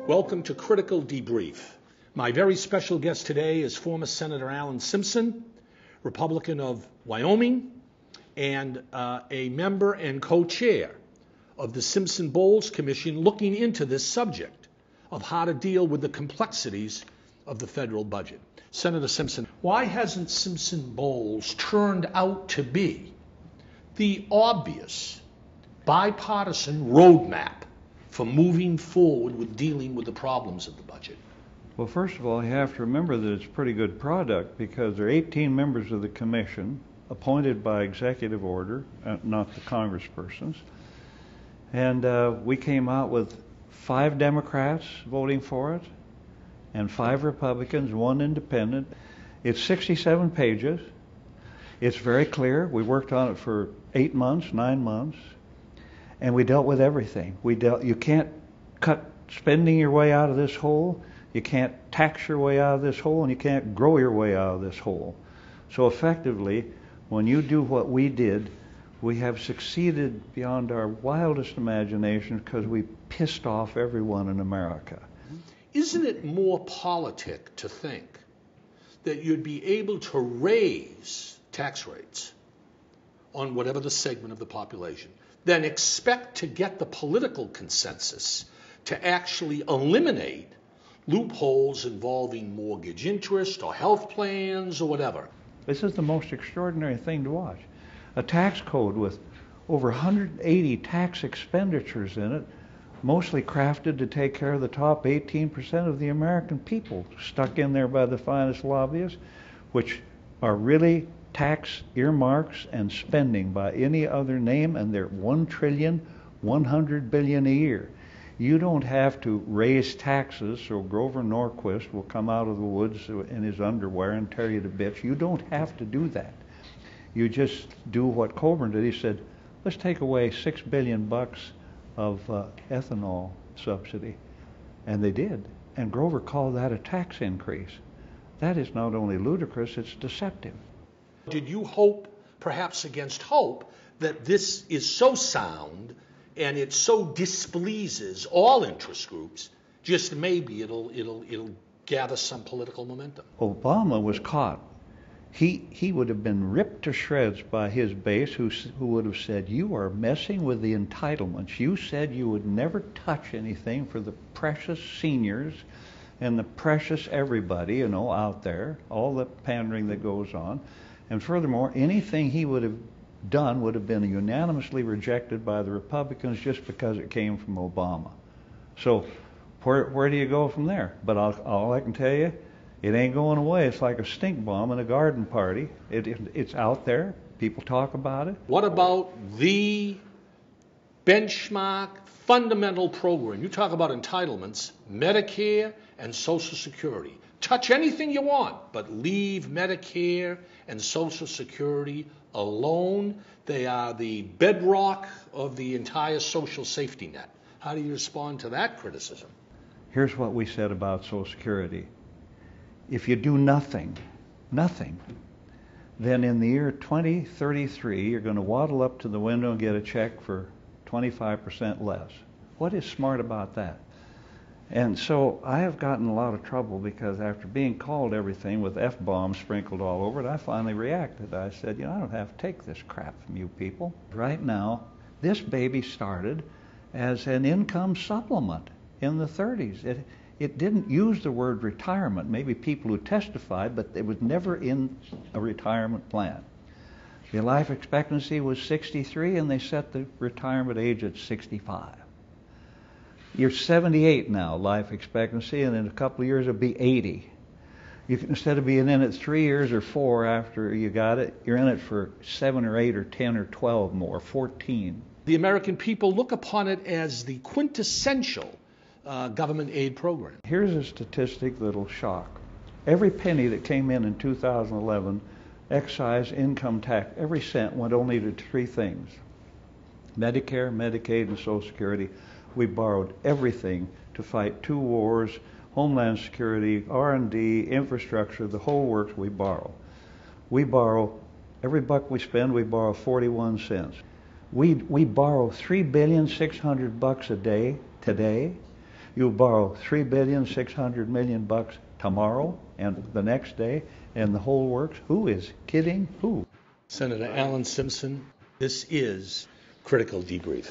Welcome to Critical Debrief. My very special guest today is former Senator Alan Simpson, Republican of Wyoming, and a member and co-chair of the Simpson-Bowles Commission looking into this subject of how to deal with the complexities of the federal budget. Senator Simpson, why hasn't Simpson-Bowles turned out to be the obvious bipartisan roadmap for moving forward with dealing with the problems of the budget? Well, first of all, you have to remember that it's a pretty good product because there are 18 members of the commission appointed by executive order, not the congresspersons. And we came out with 5 Democrats voting for it and 5 Republicans, 1 independent. It's 67 pages. It's very clear. We worked on it for 8 months, 9 months. And we dealt with everything. You can't cut spending your way out of this hole, you can't tax your way out of this hole, and you can't grow your way out of this hole. So effectively, when you do what we did, we have succeeded beyond our wildest imagination because we pissed off everyone in America. Isn't it more politic to think that you'd be able to raise tax rates on whatever the segment of the population, then expect to get the political consensus to actually eliminate loopholes involving mortgage interest or health plans or whatever? This is the most extraordinary thing to watch. A tax code with over 180 tax expenditures in it, mostly crafted to take care of the top 18% of the American people, stuck in there by the finest lobbyists, which are really tax earmarks and spending by any other name, and they're $1,100 billion a year. You don't have to raise taxes so Grover Norquist will come out of the woods in his underwear and tear you to bits. You don't have to do that. You just do what Coburn did. He said, let's take away $6 billion of ethanol subsidy. And they did. And Grover called that a tax increase. That is not only ludicrous, it's deceptive. Did you hope, perhaps against hope, that this is so sound and it so displeases all interest groups, just maybe it'll gather some political momentum? Obama was caught. He would have been ripped to shreds by his base who would have said, you are messing with the entitlements. You said you would never touch anything for the precious seniors and the precious everybody, out there, all the pandering that goes on. And furthermore, anything he would have done would have been unanimously rejected by the Republicans just because it came from Obama. So where do you go from there? But all I can tell you, it ain't going away. It's like a stink bomb in a garden party. It's out there. People talk about it. What about the benchmark fundamental program? You talk about entitlements, Medicare and Social Security. Touch anything you want, but leave Medicare and Social Security alone. They are the bedrock of the entire social safety net. How do you respond to that criticism? Here's what we said about Social Security. If you do nothing, then in the year 2033, you're going to waddle up to the window and get a check for 25% less. What is smart about that? And so I have gotten a lot of trouble because after being called everything with F-bombs sprinkled all over it, I finally reacted. I said, I don't have to take this crap from you people. Right now, this baby started as an income supplement in the 30s. It didn't use the word retirement, maybe people who testified, but it was never in a retirement plan. The life expectancy was 63, and they set the retirement age at 65. You're 78 now, life expectancy, and in a couple of years it'll be 80. You can, instead of being in it 3 years or 4 after you got it, you're in it for 7 or 8 or 10 or 12 more, 14. The American people look upon it as the quintessential government aid program. Here's a statistic that'll shock. Every penny that came in 2011, excise, income tax, every cent went only to 3 things: Medicare, Medicaid, and Social Security. We borrowed everything to fight 2 wars, Homeland Security, R&D, infrastructure, the whole works we borrow. We borrow, every buck we spend, we borrow 41 cents. We borrow $3,600,000,000 a day today You borrow $3.6 billion tomorrow and the next day, and the whole works. Who is kidding who? Senator Alan Simpson, this is Critical Debrief.